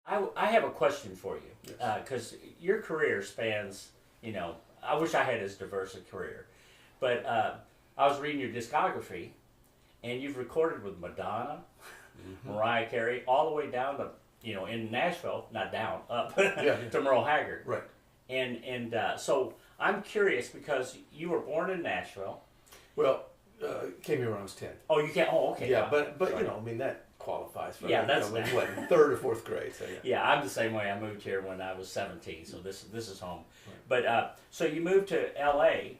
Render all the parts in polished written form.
I have a question for you, Yes. because your career spans, I wish I had as diverse a career, but I was reading your discography, and you've recorded with Madonna, Mariah Carey, all the way down to, in Nashville, not down, up, to Merle Haggard. Right. And so I'm curious because you were born in Nashville. Well, came here when I was 10. Oh, you can't. Oh, okay. Yeah, but Sorry. I mean that qualifies for that's what, third or fourth grade. So yeah. Yeah, I'm the same way. I moved here when I was 17, so this is home. Right. But so you moved to L.A.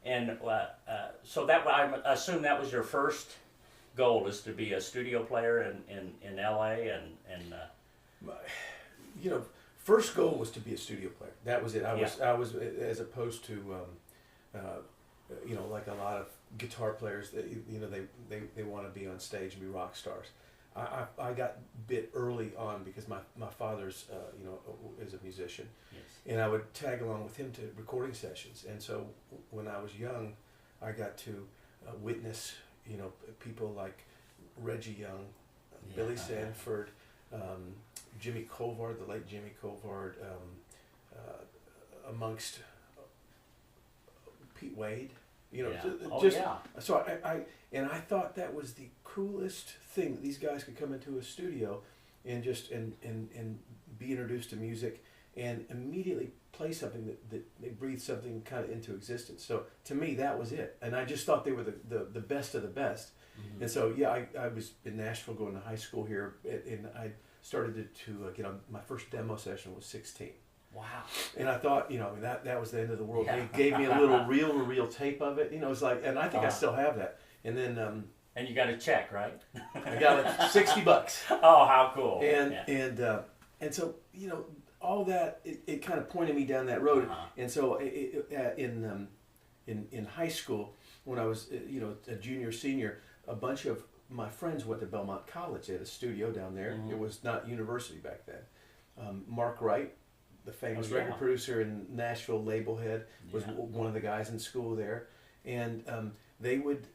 and so that I assume that was your first goal, is to be a studio player in L.A. and First goal was to be a studio player. That was it. I was as opposed to like a lot of guitar players that they want to be on stage and be rock stars. I got bit early on because my father's is a musician, yes. and I would tag along with him to recording sessions. And so when I was young, I got to witness people like Reggie Young, Billy Sanford, Jimmy Covard, the late Jimmy Covard, amongst Pete Wade. So I thought that was the coolest thing, that these guys could come into a studio and just and be introduced to music and immediately play something that they breathe something kind of into existence. So to me, that was it, and I just thought they were the best of the best. Mm-hmm. And so I was in Nashville going to high school here, and I started to get on my first demo session was 16. Wow. And I thought, that was the end of the world. Yeah. They gave me a little reel tape of it. It's like, and I think I still have that. And then and you got a check, right? I got like $60. Oh, how cool! And so all that it kind of pointed me down that road. Uh-huh. And so in high school, when I was a junior senior, a bunch of my friends went to Belmont College. They had a studio down there. Mm-hmm. It was not university back then. Mark Wright, the famous record producer in Nashville, label head, was one of the guys in school there. And they would,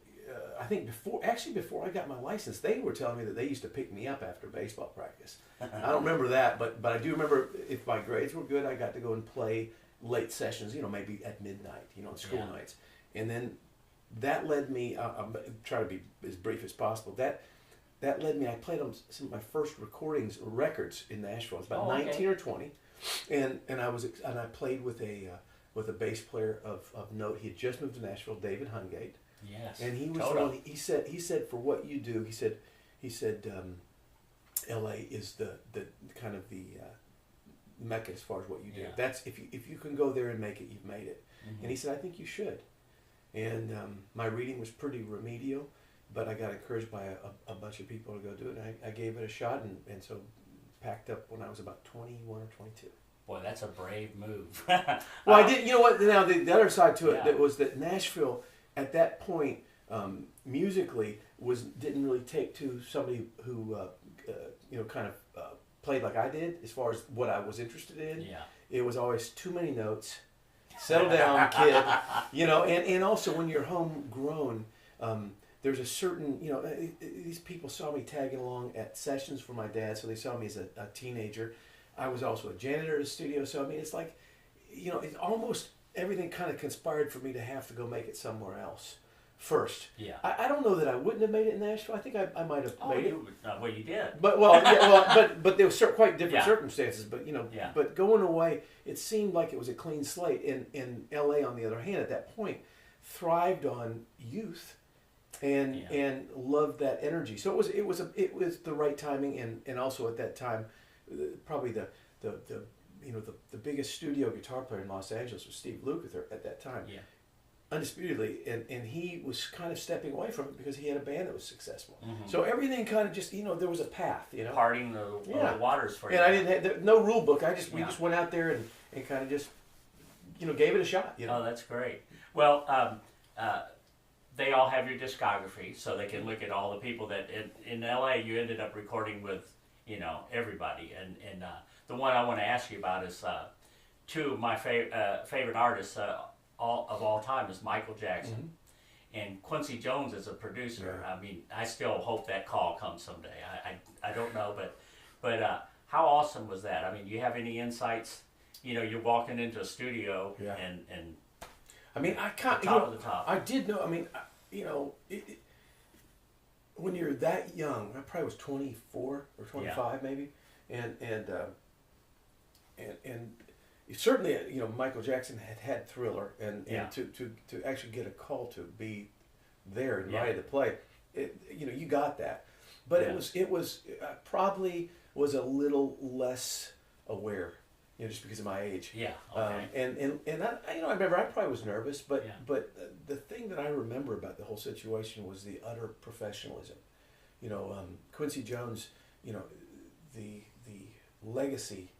I think before I got my license, they were telling me that they used to pick me up after baseball practice. I don't remember that, but I do remember if my grades were good, I got to go and play late sessions, maybe at midnight, on school nights. And then that led me, I'm trying to be as brief as possible, that led me, I played on some of my first records in Nashville. I was about 19 or 20. And I played with a bass player of note. He had just moved to Nashville, David Hungate. Yes. And he was he said for what you do, he said L.A. is the kind of the mecca as far as what you do. Yeah. That's if you can go there and make it, you've made it. Mm-hmm. And he said, I think you should. And my reading was pretty remedial, but I got encouraged by a bunch of people to go do it. And I gave it a shot, and so packed up when I was about 21 or 22. Boy, that's a brave move. Well, I did. You know what? Now the other side to it that was that Nashville at that point musically didn't really take to somebody who kind of played like I did as far as what I was interested in. Yeah. It was always too many notes. Settle down, kid. And also when you're homegrown, there's a certain, these people saw me tagging along at sessions for my dad, so they saw me as a teenager. I was also a janitor at a studio, so I mean, it's like, it's almost everything kind of conspired for me to have to go make it somewhere else first. Yeah. I don't know that I wouldn't have made it in Nashville. I think I might have made it. Well, you did. But but there were quite different circumstances. But but going away, it seemed like it was a clean slate. And L.A. on the other hand, at that point, thrived on youth. And loved that energy. So it was the right timing, and also at that time, probably the biggest studio guitar player in Los Angeles was Steve Lukather at that time. Yeah. Undisputedly, and he was kind of stepping away from it because he had a band that was successful. Mm-hmm. So everything kind of just there was a path. Parting the waters for you. And I didn't have no rule book. We just went out there and kind of just gave it a shot. Oh, that's great. Well. They all have your discography, so they can look at all the people that in LA you ended up recording with, everybody. And the one I want to ask you about is two of my favorite artists of all time is Michael Jackson, and Quincy Jones as a producer. Yeah. I mean, I still hope that call comes someday. I don't know, but how awesome was that? I mean, do you have any insights? You know, you're walking into a studio Yeah. and I mean, I can't. top of the top. I did know. I mean, when you're that young, I probably was 24 or 25 maybe, and certainly Michael Jackson had Thriller, and to actually get a call to be there and invited to play, you got that, but it was probably was a little less aware. Just because of my age. Yeah. Okay. And I remember I probably was nervous, but the thing that I remember about the whole situation was the utter professionalism. Quincy Jones, the legacy.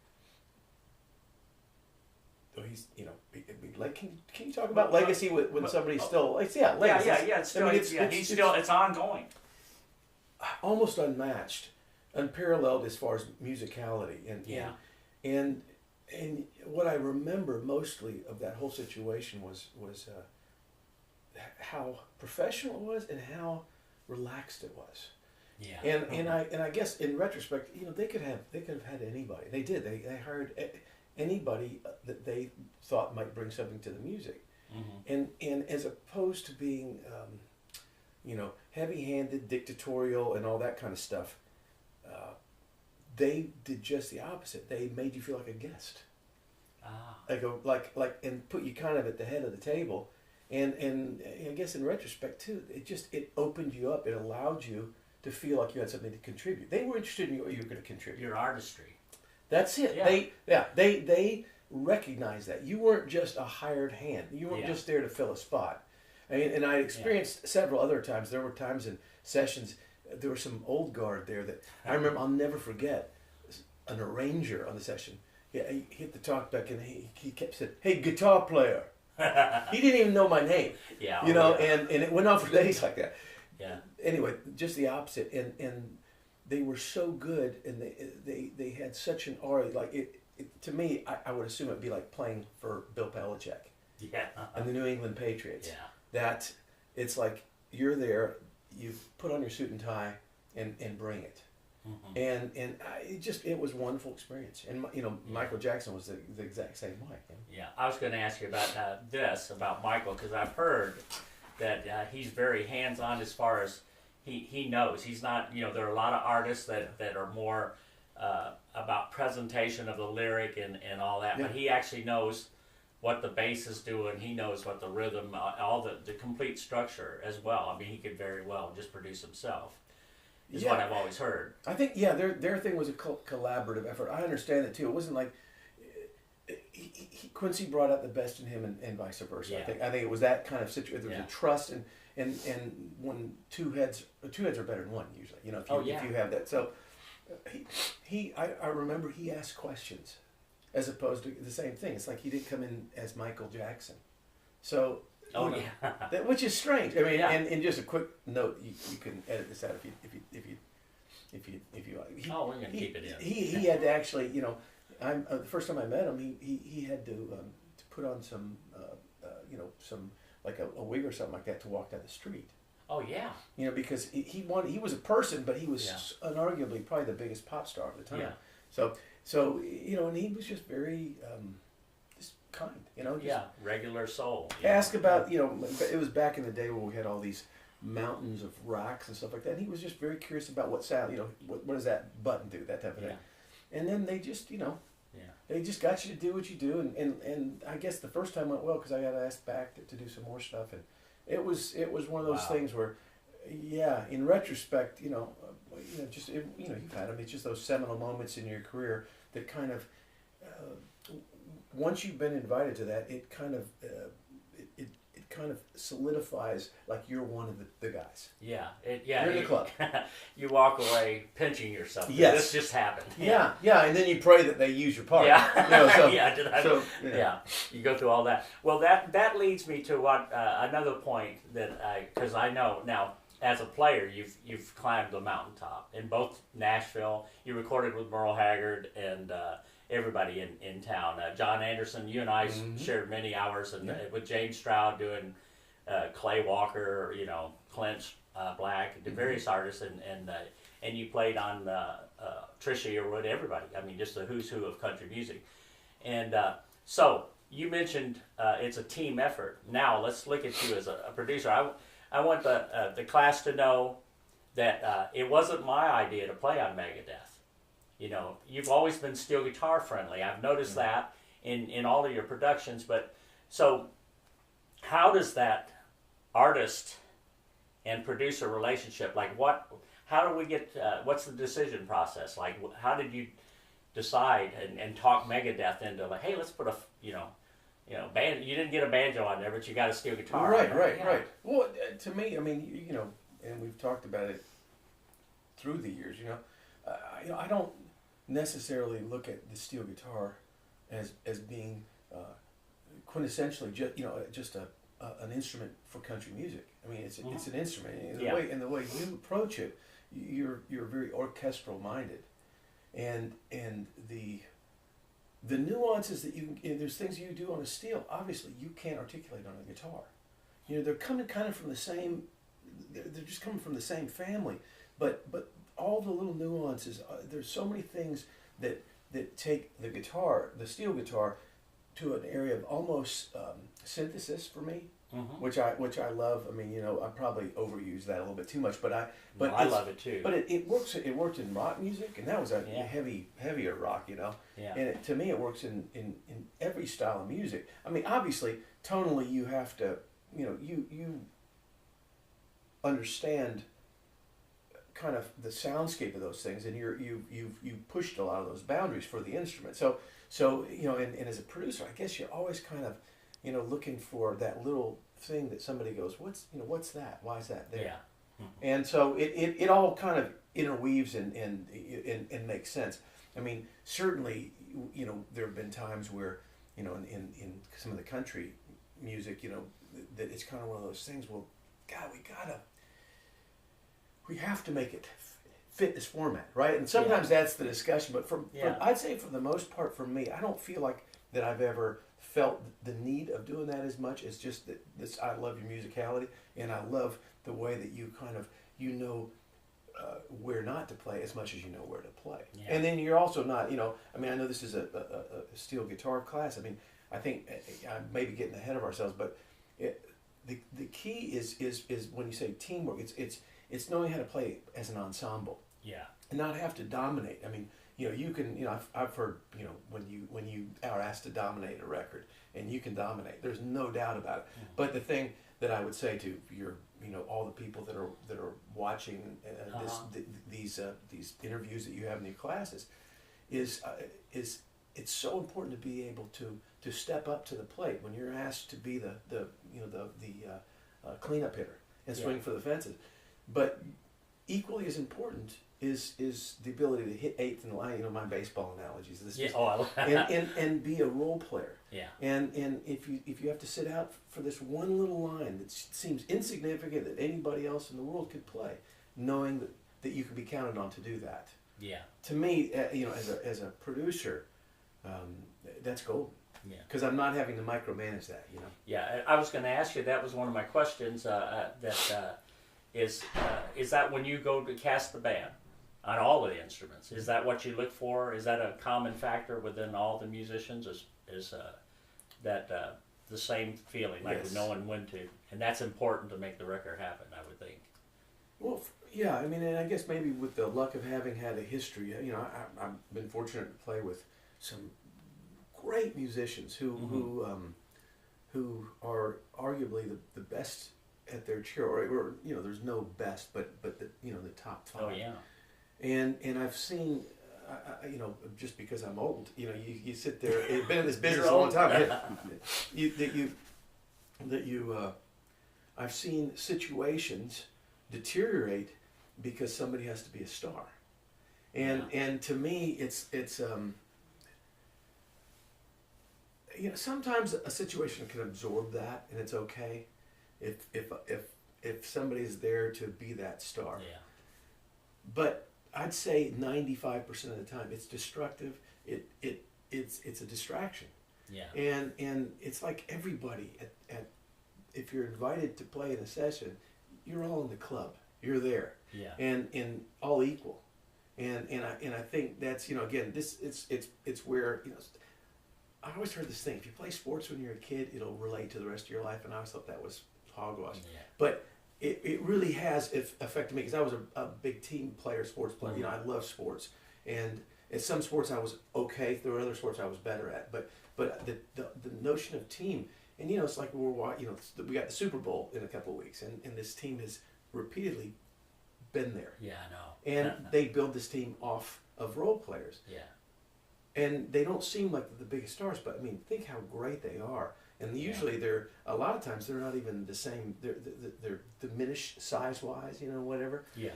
He's like can you talk about legacy when somebody's still legacy. Yeah. It's still, it's ongoing. Almost unmatched, unparalleled as far as musicality and what I remember mostly of that whole situation was how professional it was and how relaxed it was. Yeah. And I guess in retrospect, they could have had anybody. They did. They hired anybody that they thought might bring something to the music. Mm-hmm. And as opposed to being heavy-handed, dictatorial, and all that kind of stuff. They did just the opposite. They made you feel like a guest. And put you kind of at the head of the table. And I guess in retrospect too, it opened you up. It allowed you to feel like you had something to contribute. They were interested in what you were going to contribute. Your artistry. That's it. Yeah. They recognized that you weren't just a hired hand. You weren't just there to fill a spot. And I experienced several other times. There were times in sessions. There was some old guard there that I remember. I'll never forget. An arranger on the session. Yeah, he hit the talkback and he kept saying, "Hey, guitar player." He didn't even know my name. Yeah. And it went on for days like that. Yeah. Anyway, just the opposite, and they were so good, and they had such an aura. Like it to me, I would assume it'd be like playing for Bill Belichick. Yeah. And the New England Patriots. Yeah. That it's like you're there. You put on your suit and tie and bring it. Mm-hmm. And it was a wonderful experience. And Michael Jackson was the exact same way. Yeah, I was going to ask you about about Michael, because I've heard that he's very hands-on as far as he knows. He's not, there are a lot of artists that are more about presentation of the lyric and all that, but he actually knows what the bass is doing. He knows what the rhythm, all the complete structure as well. I mean, he could very well just produce himself. Is what I've always heard. I think their thing was a collaborative effort. I understand it too. It wasn't like Quincy brought out the best in him and vice versa. Yeah. I think it was that kind of situation. There was a trust and when two heads are better than one usually. If you have that. So I remember he asked questions as opposed to the same thing. It's like he didn't come in as Michael Jackson. So. Which is strange. I mean, and just a quick note, you can edit this out if you like. We're gonna keep it in. He had to actually, the first time I met him, he had to put on some, some like a wig or something like that to walk down the street. Oh yeah. Because he was a person, but he was unarguably probably the biggest pop star at the time. Yeah. So and he was just very. Kind, regular soul. Ask about, it was back in the day when we had all these mountains of rocks and stuff like that. And he was just very curious about what sound, what does that button do, that type of thing. And then they just, they just got you to do what you do. And I guess the first time went well because I got asked back to do some more stuff. And it was one of those things where, in retrospect, you've had them. It's just those seminal moments in your career that kind of. Once you've been invited to that, it kind of solidifies like you're one of the guys. Yeah, you're in the club. You walk away pinching yourself. Yes, this just happened. Yeah, and then you pray that they use your part. Yeah, you go through all that. Well, that leads me to what another point because I know now as a player you've climbed the mountaintop in both Nashville. You recorded with Merle Haggard and. Everybody in town. John Anderson, you and I shared many hours with James Stroud doing Clay Walker, Clint Black, the various artists, and you played on Trisha Yearwood, everybody. I mean, just the who's who of country music. And so you mentioned it's a team effort. Now let's look at you as a producer. I want the class to know that it wasn't my idea to play on Megadeth. You know, you've always been steel guitar friendly. I've noticed that in all of your productions. But so how does that artist and producer relationship, like how do we get, what's the decision process? Like, how did you decide and talk Megadeth into like, hey, let's put a, band, you didn't get a banjo on there, but you got a steel guitar. Right. Well, to me, I mean, and we've talked about it through the years, I don't necessarily look at the steel guitar as being quintessentially just an instrument for country music. I mean, it's an instrument. And the way you approach it, you're very orchestral minded, and the nuances that there's things you do on a steel, obviously you can't articulate on a guitar. They're coming kind of from the same. They're just coming from the same family, but all the little nuances. There's so many things that take the steel guitar, to an area of almost synthesis for me, which I love. I mean, I probably overuse that a little bit too much, but I love it too. But it works. It worked in rock music, and that was a heavier rock, Yeah. And to me, it works in every style of music. I mean, obviously, tonally, you have to, you understand kind of the soundscape of those things, and you've pushed a lot of those boundaries for the instrument. So and as a producer, I guess you're always kind of, looking for that little thing that somebody goes, what's that? Why is that there? Yeah. And so it all kind of interweaves and makes sense. I mean, certainly, there have been times where, in some of the country music, that it's kind of one of those things. Well, God, we have to make it fit this format, right? And sometimes that's the discussion. But I'd say for the most part, for me, I don't feel like that I've ever felt the need of doing that as much. It's just that I love your musicality, and I love the way that you kind of where not to play as much as you know where to play. Yeah. And then you're also not, I mean, I know this is a steel guitar class. I mean, I think I may be getting ahead of ourselves, but the key is when you say teamwork, it's knowing how to play as an ensemble. Yeah. And not have to dominate. I mean, you can, I've heard, when you are asked to dominate a record, and you can dominate. There's no doubt about it. Mm-hmm. But the thing that I would say to your, all the people that are watching these interviews that you have in your classes, is it's so important to be able to step up to the plate when you're asked to be the cleanup hitter and swing for the fences. But equally as important is the ability to hit eighth in the line. My baseball analogies. And be a role player. Yeah. And if you have to sit out for this one little line that seems insignificant that anybody else in the world could play, knowing that you can be counted on to do that. Yeah. To me, as a producer, that's golden. Yeah. Because I'm not having to micromanage that. Yeah, I was going to ask you. That was one of my questions. Is that when you go to cast the band on all of the instruments, is that what you look for? Is that a common factor within all the musicians? Is that the same feeling, like Yes. knowing when to, and that's important to make the record happen, I would think. Well, yeah, I mean, and I guess maybe with the luck of having had a history, I've been fortunate to play with some great musicians who are arguably the best at their chair, or there's no best, but the top five. Oh yeah. And I've seen, just because I'm old, you sit there. You've been in this business a long time. I've seen situations deteriorate because somebody has to be a star, and to me, it's sometimes a situation can absorb that, and it's okay if somebody's there to be that star. Yeah. But I'd say 95% of the time it's destructive. It's a distraction. Yeah. And it's like everybody at if you're invited to play in a session, you're all in the club. You're there. Yeah. And all equal. And I think that's, again, it's where, I always heard this thing: if you play sports when you're a kid, it'll relate to the rest of your life. And I always thought that was hogwash. Yeah. But it really has affected me, because I was a big team player, sports player. Mm-hmm. I love sports, and at some sports I was okay. There were other sports I was better at. But the notion of team, and it's like we got the Super Bowl in a couple of weeks, and this team has repeatedly been there. Yeah, I know. And they build this team off of role players. Yeah. And they don't seem like the biggest stars, but I mean, think how great they are. And usually a lot of times they're not even the same. They're diminished size wise, whatever. Yeah.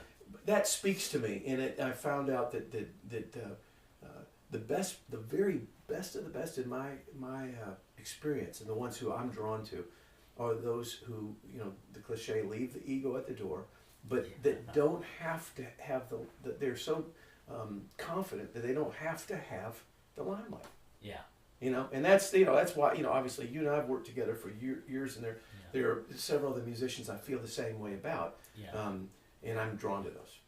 That speaks to me, and I found out that the very best of the best in my experience, and the ones who I'm drawn to, are those who, the cliche, leave the ego at the door, but that don't have to have that they're so confident that they don't have to have the limelight. Yeah. And that's that's why, obviously you and I have worked together for years, and there are several of the musicians I feel the same way about. Yeah. And I'm drawn to those.